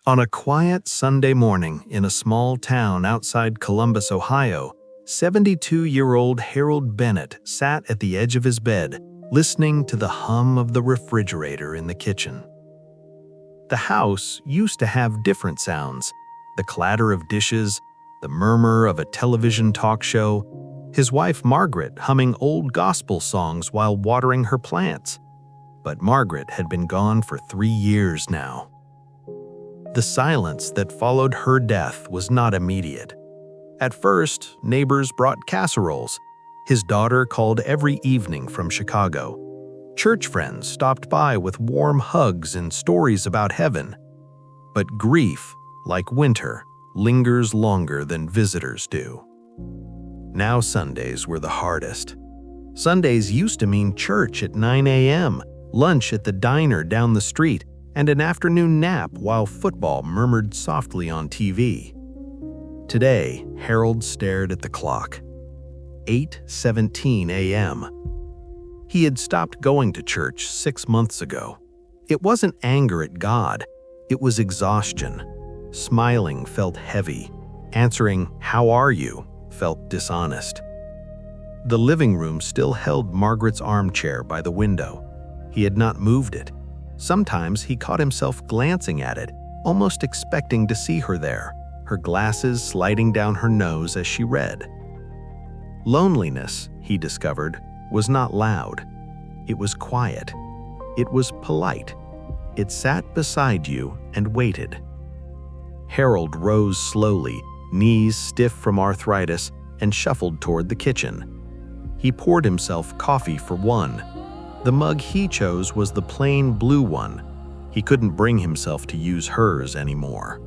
On a quiet Sunday morning in a small town outside Columbus, Ohio, 72-year-old Harold Bennett sat at the edge of his bed, listening to the hum of the refrigerator in the kitchen. The house used to have different sounds: the clatter of dishes, the murmur of a television talk show, his wife Margaret humming old gospel songs while watering her plants. But Margaret had been gone for 3 years now. The silence that followed her death was not immediate. At first, neighbors brought casseroles. His daughter called every evening from Chicago. Church friends stopped by with warm hugs and stories about heaven. But grief, like winter, lingers longer than visitors do. Now Sundays were the hardest. Sundays used to mean church at 9 a.m., lunch at the diner down the street, and an afternoon nap while football murmured softly on TV. Today, Harold stared at the clock. 8:17 a.m. He had stopped going to church 6 months ago. It wasn't anger at God, it was exhaustion. Smiling felt heavy. Answering, "How are you?" felt dishonest. The living room still held Margaret's armchair by the window. He had not moved it. Sometimes he caught himself glancing at it, almost expecting to see her there, her glasses sliding down her nose as she read. Loneliness, he discovered, was not loud. It was quiet. It was polite. It sat beside you and waited. Harold rose slowly, knees stiff from arthritis, and shuffled toward the kitchen. He poured himself coffee for one. The mug he chose was the plain blue one. He couldn't bring himself to use hers anymore.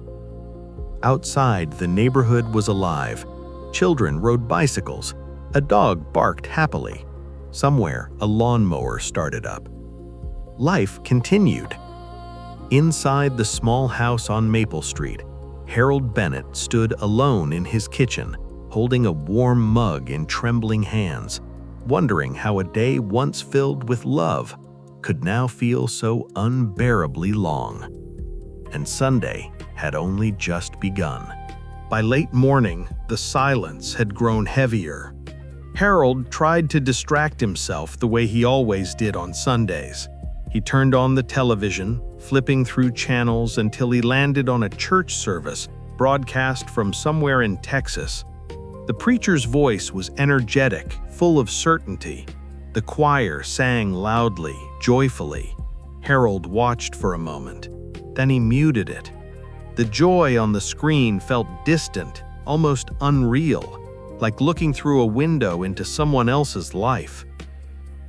Outside, the neighborhood was alive. Children rode bicycles. A dog barked happily. Somewhere, a lawnmower started up. Life continued. Inside the small house on Maple Street, Harold Bennett stood alone in his kitchen, holding a warm mug in trembling hands, wondering how a day once filled with love could now feel so unbearably long. And Sunday had only just begun. By late morning, the silence had grown heavier. Harold tried to distract himself the way he always did on Sundays. He turned on the television, flipping through channels until he landed on a church service broadcast from somewhere in Texas. The preacher's voice was energetic, full of certainty. The choir sang loudly, joyfully. Harold watched for a moment. Then he muted it. The joy on the screen felt distant, almost unreal, like looking through a window into someone else's life.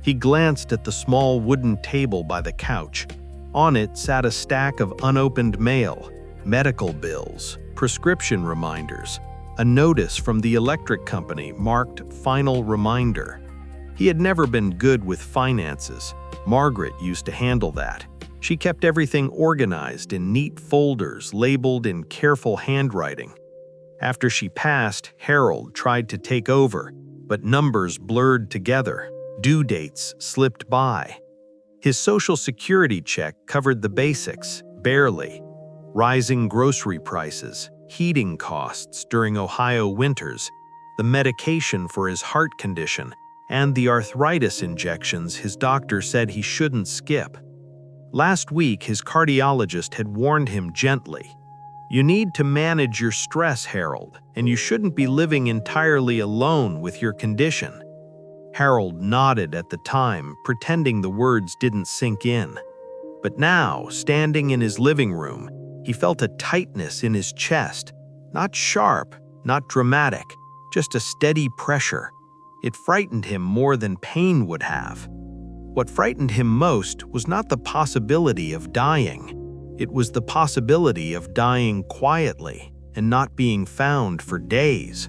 He glanced at the small wooden table by the couch. On it sat a stack of unopened mail, medical bills, prescription reminders, a notice from the electric company marked "Final Reminder." He had never been good with finances. Margaret used to handle that. She kept everything organized in neat folders labeled in careful handwriting. After she passed, Harold tried to take over, but numbers blurred together. Due dates slipped by. His Social Security check covered the basics, barely. Rising grocery prices, heating costs during Ohio winters, the medication for his heart condition, and the arthritis injections his doctor said he shouldn't skip. Last week, his cardiologist had warned him gently, "You need to manage your stress, Harold, and you shouldn't be living entirely alone with your condition." Harold nodded at the time, pretending the words didn't sink in. But now, standing in his living room, he felt a tightness in his chest, not sharp, not dramatic, just a steady pressure. It frightened him more than pain would have. What frightened him most was not the possibility of dying. It was the possibility of dying quietly and not being found for days.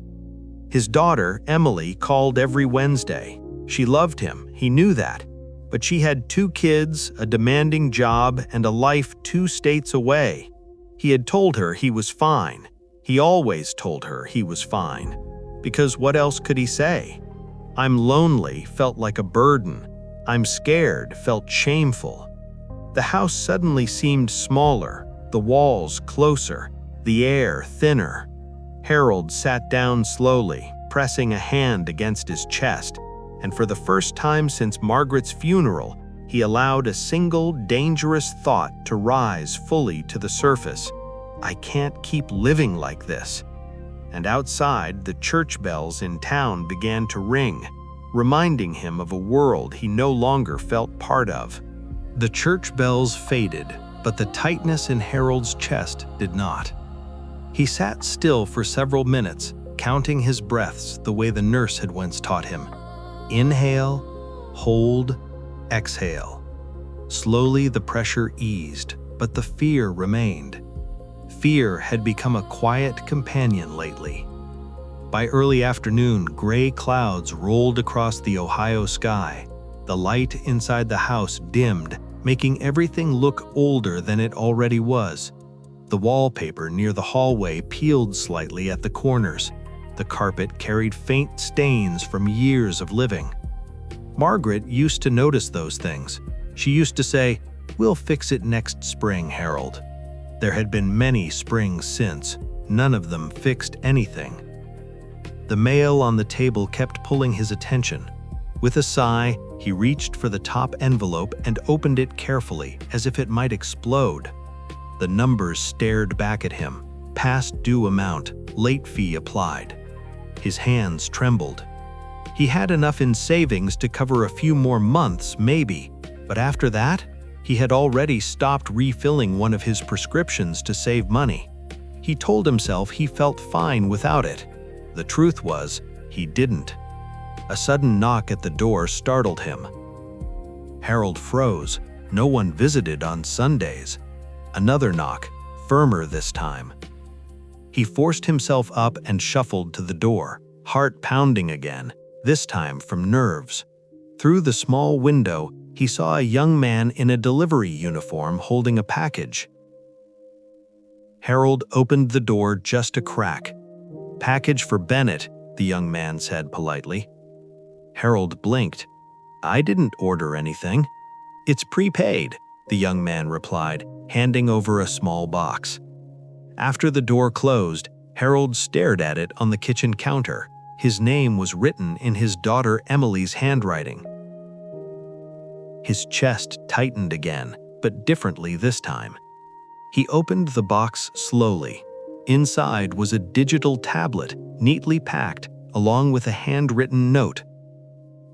His daughter, Emily, called every Wednesday. She loved him, he knew that. But she had 2 kids, a demanding job, and a life 2 states away. He had told her he was fine. He always told her he was fine. Because what else could he say? "I'm lonely" felt like a burden. "I'm scared" felt shameful. The house suddenly seemed smaller, the walls closer, the air thinner. Harold sat down slowly, pressing a hand against his chest, and for the first time since Margaret's funeral, he allowed a single dangerous thought to rise fully to the surface. I can't keep living like this. And outside, the church bells in town began to ring, reminding him of a world he no longer felt part of. The church bells faded, but the tightness in Harold's chest did not. He sat still for several minutes, counting his breaths the way the nurse had once taught him. Inhale, hold, exhale. Slowly the pressure eased, but the fear remained. Fear had become a quiet companion lately. By early afternoon, gray clouds rolled across the Ohio sky. The light inside the house dimmed, making everything look older than it already was. The wallpaper near the hallway peeled slightly at the corners. The carpet carried faint stains from years of living. Margaret used to notice those things. She used to say, "We'll fix it next spring, Harold." There had been many springs since, none of them fixed anything. The mail on the table kept pulling his attention. With a sigh, he reached for the top envelope and opened it carefully, as if it might explode. The numbers stared back at him. Past due amount, late fee applied. His hands trembled. He had enough in savings to cover a few more months, maybe, but after that, he had already stopped refilling one of his prescriptions to save money. He told himself he felt fine without it. The truth was, he didn't. A sudden knock at the door startled him. Harold froze. No one visited on Sundays. Another knock, firmer this time. He forced himself up and shuffled to the door, heart pounding again, this time from nerves. Through the small window, he saw a young man in a delivery uniform holding a package. Harold opened the door just a crack. "Package for Bennett," the young man said politely. Harold blinked. "I didn't order anything." "It's prepaid," the young man replied, handing over a small box. After the door closed, Harold stared at it on the kitchen counter. His name was written in his daughter Emily's handwriting. His chest tightened again, but differently this time. He opened the box slowly. Inside was a digital tablet, neatly packed, along with a handwritten note.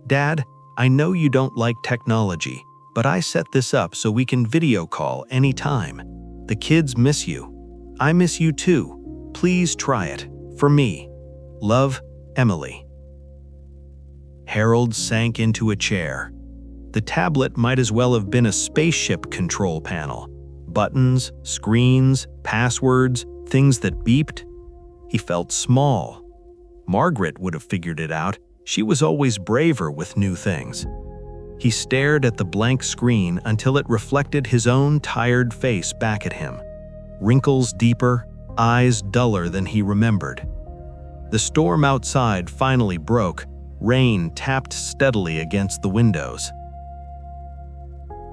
"Dad, I know you don't like technology, but I set this up so we can video call anytime. The kids miss you. I miss you too. Please try it. For me. Love, Emily." Harold sank into a chair. The tablet might as well have been a spaceship control panel. Buttons, screens, passwords, things that beeped. He felt small. Margaret would have figured it out. She was always braver with new things. He stared at the blank screen until it reflected his own tired face back at him. Wrinkles deeper, eyes duller than he remembered. The storm outside finally broke. Rain tapped steadily against the windows.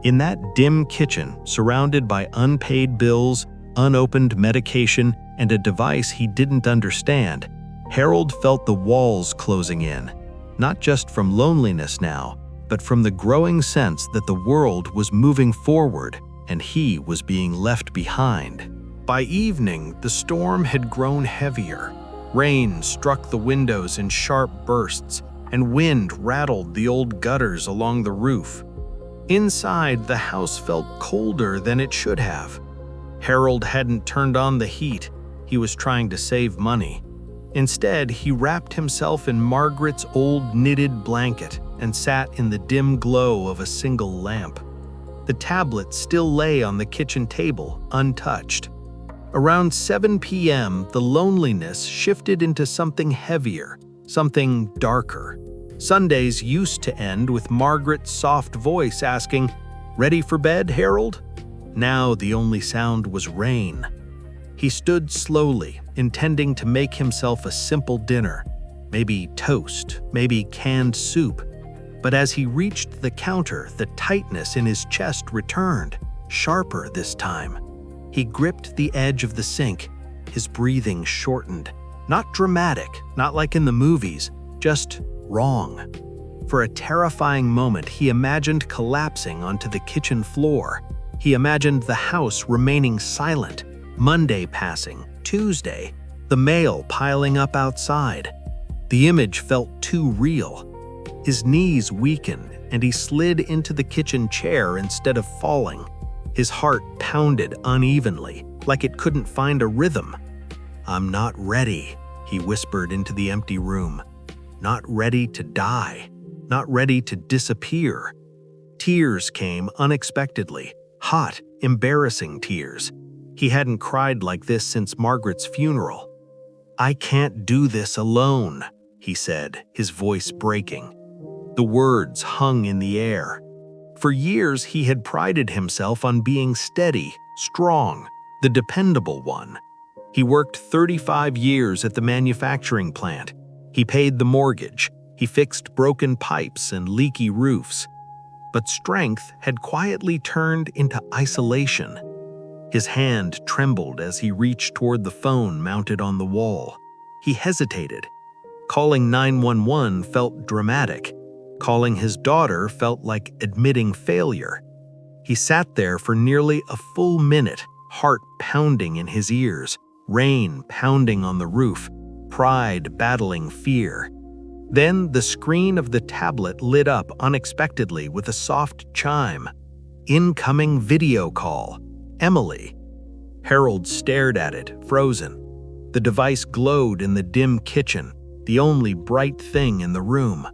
In that dim kitchen, surrounded by unpaid bills, unopened medication, and a device he didn't understand, Harold felt the walls closing in, not just from loneliness now, but from the growing sense that the world was moving forward and he was being left behind. By evening, the storm had grown heavier. Rain struck the windows in sharp bursts, and wind rattled the old gutters along the roof. Inside, the house felt colder than it should have. Harold hadn't turned on the heat. He was trying to save money. Instead, he wrapped himself in Margaret's old knitted blanket and sat in the dim glow of a single lamp. The tablet still lay on the kitchen table, untouched. Around 7 p.m., the loneliness shifted into something heavier, something darker. Sundays used to end with Margaret's soft voice asking, "Ready for bed, Harold?" Now the only sound was rain. He stood slowly, intending to make himself a simple dinner, maybe toast, maybe canned soup. But as he reached the counter, the tightness in his chest returned, sharper this time. He gripped the edge of the sink. His breathing shortened. Not dramatic, not like in the movies, just wrong. For a terrifying moment, he imagined collapsing onto the kitchen floor. He imagined the house remaining silent, Monday passing, Tuesday, the mail piling up outside. The image felt too real. His knees weakened, and he slid into the kitchen chair instead of falling. His heart pounded unevenly, like it couldn't find a rhythm. "I'm not ready," he whispered into the empty room. "Not ready to die. Not ready to disappear." Tears came unexpectedly, hot, embarrassing tears. He hadn't cried like this since Margaret's funeral. "I can't do this alone," he said, his voice breaking. The words hung in the air. For years, he had prided himself on being steady, strong, the dependable one. He worked 35 years at the manufacturing plant. He paid the mortgage. He fixed broken pipes and leaky roofs. But strength had quietly turned into isolation. His hand trembled as he reached toward the phone mounted on the wall. He hesitated. Calling 911 felt dramatic. Calling his daughter felt like admitting failure. He sat there for nearly a full minute, heart pounding in his ears, rain pounding on the roof, pride battling fear. Then the screen of the tablet lit up unexpectedly with a soft chime. Incoming video call. Emily. Harold stared at it, frozen. The device glowed in the dim kitchen, the only bright thing in the room.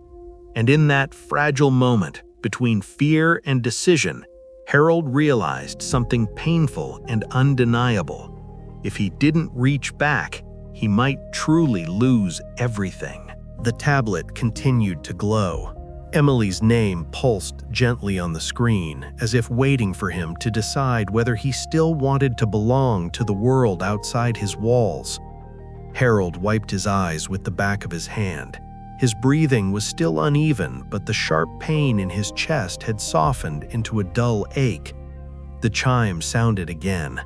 And in that fragile moment, between fear and decision, Harold realized something painful and undeniable. If he didn't reach back, he might truly lose everything. The tablet continued to glow. Emily's name pulsed gently on the screen, as if waiting for him to decide whether he still wanted to belong to the world outside his walls. Harold wiped his eyes with the back of his hand. His breathing was still uneven, but the sharp pain in his chest had softened into a dull ache. The chime sounded again.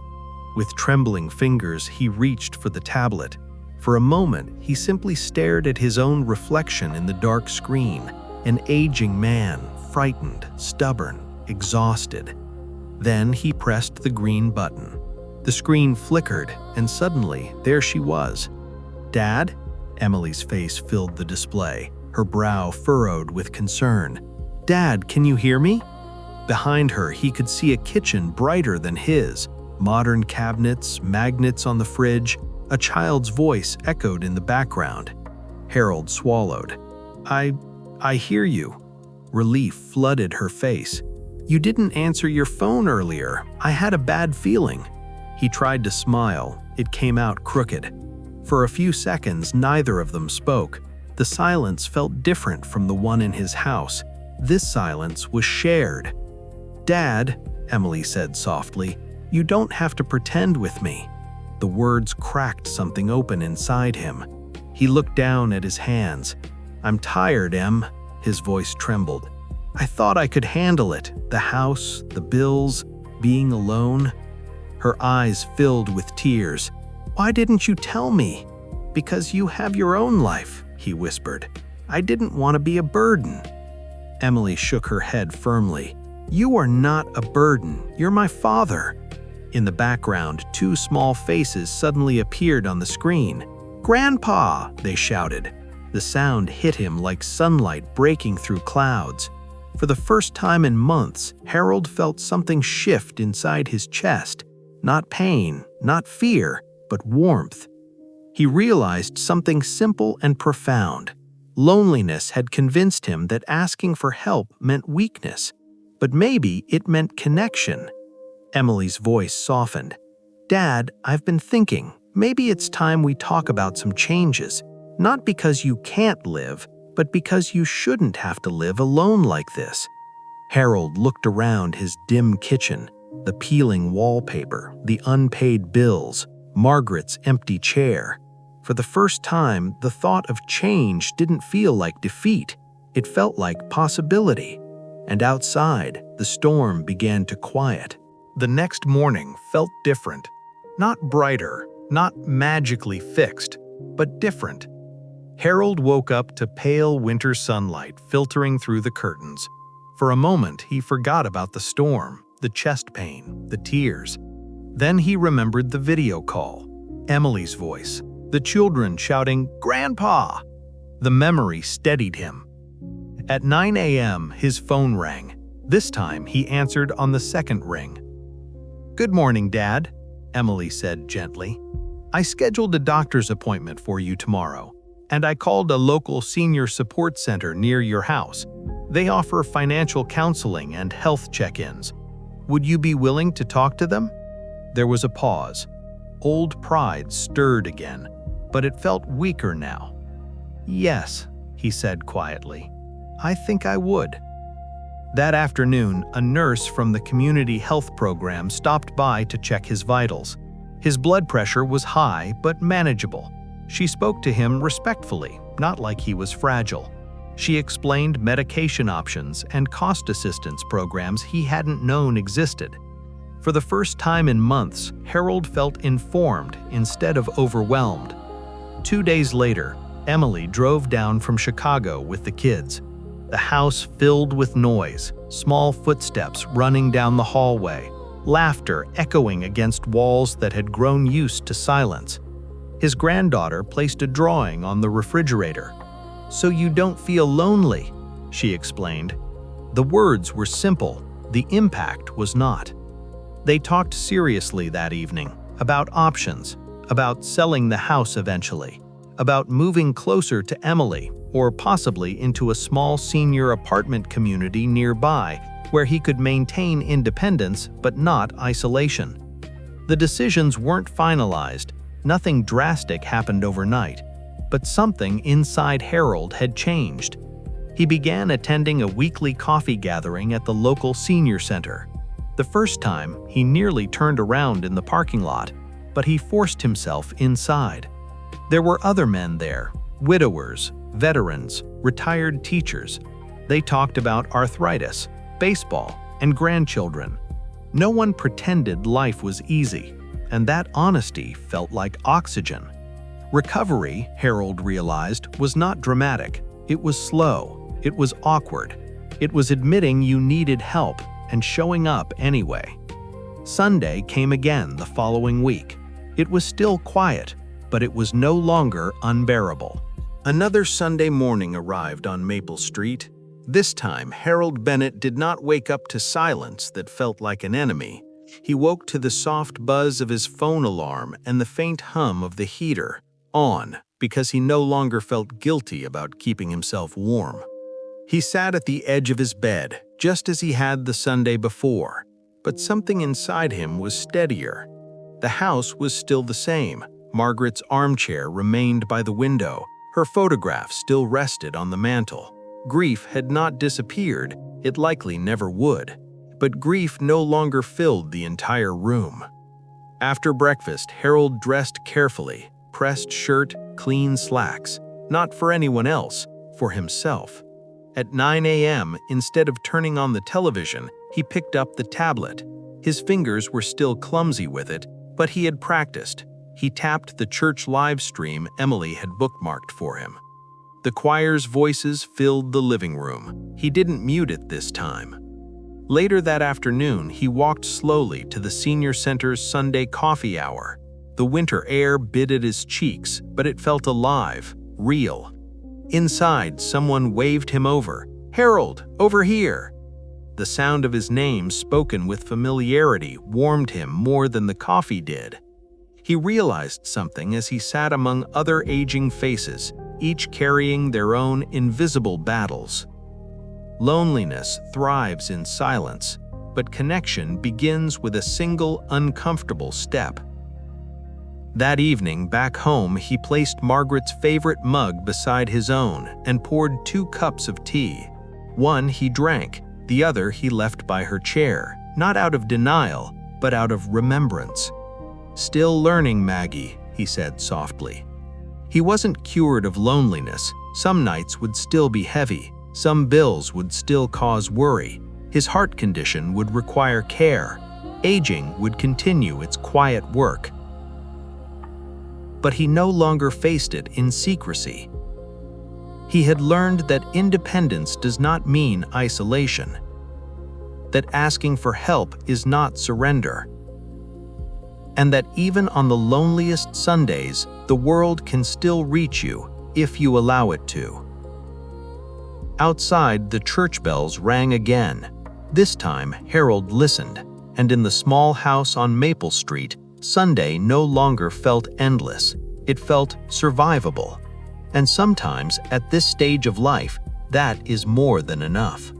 With trembling fingers, he reached for the tablet. For a moment, he simply stared at his own reflection in the dark screen, an aging man, frightened, stubborn, exhausted. Then he pressed the green button. The screen flickered, and suddenly, there she was. "Dad?" Emily's face filled the display, her brow furrowed with concern. "Dad, can you hear me?" Behind her, he could see a kitchen brighter than his. Modern cabinets, magnets on the fridge. A child's voice echoed in the background. Harold swallowed. I hear you." Relief flooded her face. "You didn't answer your phone earlier. I had a bad feeling." He tried to smile. It came out crooked. For a few seconds, neither of them spoke. The silence felt different from the one in his house. This silence was shared. "Dad," Emily said softly, "you don't have to pretend with me." The words cracked something open inside him. He looked down at his hands. "I'm tired, Em." His voice trembled. "I thought I could handle it. The house, the bills, being alone." Her eyes filled with tears. "Why didn't you tell me?" "Because you have your own life," he whispered. "I didn't want to be a burden." Emily shook her head firmly. "You are not a burden. You're my father." In the background, two small faces suddenly appeared on the screen. "Grandpa!" they shouted. The sound hit him like sunlight breaking through clouds. For the first time in months, Harold felt something shift inside his chest. Not pain, not fear, but warmth. He realized something simple and profound. Loneliness had convinced him that asking for help meant weakness, but maybe it meant connection. Emily's voice softened. "Dad, I've been thinking, maybe it's time we talk about some changes. Not because you can't live, but because you shouldn't have to live alone like this." Harold looked around his dim kitchen, the peeling wallpaper, the unpaid bills, Margaret's empty chair. For the first time, the thought of change didn't feel like defeat. It felt like possibility. And outside, the storm began to quiet. The next morning felt different. Not brighter, not magically fixed, but different. Harold woke up to pale winter sunlight filtering through the curtains. For a moment, he forgot about the storm, the chest pain, the tears. Then he remembered the video call, Emily's voice, the children shouting, "Grandpa!" The memory steadied him. At 9 a.m., his phone rang. This time, he answered on the second ring. "Good morning, Dad," Emily said gently. "I scheduled a doctor's appointment for you tomorrow, and I called a local senior support center near your house. They offer financial counseling and health check-ins. Would you be willing to talk to them?" There was a pause. Old pride stirred again, but it felt weaker now. "Yes," he said quietly. "I think I would." That afternoon, a nurse from the community health program stopped by to check his vitals. His blood pressure was high but manageable. She spoke to him respectfully, not like he was fragile. She explained medication options and cost assistance programs he hadn't known existed. For the first time in months, Harold felt informed instead of overwhelmed. 2 days later, Emily drove down from Chicago with the kids. The house filled with noise, small footsteps running down the hallway, laughter echoing against walls that had grown used to silence. His granddaughter placed a drawing on the refrigerator. "So you don't feel lonely," she explained. The words were simple, the impact was not. They talked seriously that evening, about options, about selling the house eventually, about moving closer to Emily, or possibly into a small senior apartment community nearby where he could maintain independence but not isolation. The decisions weren't finalized, nothing drastic happened overnight, but something inside Harold had changed. He began attending a weekly coffee gathering at the local senior center. The first time, he nearly turned around in the parking lot, but he forced himself inside. There were other men there, widowers, veterans, retired teachers. They talked about arthritis, baseball, and grandchildren. No one pretended life was easy, and that honesty felt like oxygen. Recovery, Harold realized, was not dramatic. It was slow. It was awkward. It was admitting you needed help and showing up anyway. Sunday came again the following week. It was still quiet, but it was no longer unbearable. Another Sunday morning arrived on Maple Street. This time, Harold Bennett did not wake up to silence that felt like an enemy. He woke to the soft buzz of his phone alarm and the faint hum of the heater on because he no longer felt guilty about keeping himself warm. He sat at the edge of his bed, just as he had the Sunday before, but something inside him was steadier. The house was still the same. Margaret's armchair remained by the window. Her photograph still rested on the mantel. Grief had not disappeared, it likely never would, but grief no longer filled the entire room. After breakfast, Harold dressed carefully, pressed shirt, clean slacks, not for anyone else, for himself. At 9 a.m., instead of turning on the television, he picked up the tablet. His fingers were still clumsy with it, but he had practiced. He tapped the church live stream Emily had bookmarked for him. The choir's voices filled the living room. He didn't mute it this time. Later that afternoon, he walked slowly to the senior center's Sunday coffee hour. The winter air bit at his cheeks, but it felt alive, real. Inside, someone waved him over. "Harold, over here!" The sound of his name spoken with familiarity warmed him more than the coffee did. He realized something as he sat among other aging faces, each carrying their own invisible battles. Loneliness thrives in silence, but connection begins with a single uncomfortable step. That evening, back home, he placed Margaret's favorite mug beside his own and poured 2 cups of tea. One he drank, the other he left by her chair, not out of denial, but out of remembrance. "Still learning, Maggie," he said softly. He wasn't cured of loneliness. Some nights would still be heavy. Some bills would still cause worry. His heart condition would require care. Aging would continue its quiet work. But he no longer faced it in secrecy. He had learned that independence does not mean isolation, that asking for help is not surrender, and that even on the loneliest Sundays, the world can still reach you if you allow it to. Outside, the church bells rang again. This time, Harold listened, and in the small house on Maple Street, Sunday no longer felt endless. It felt survivable. And sometimes, at this stage of life, that is more than enough.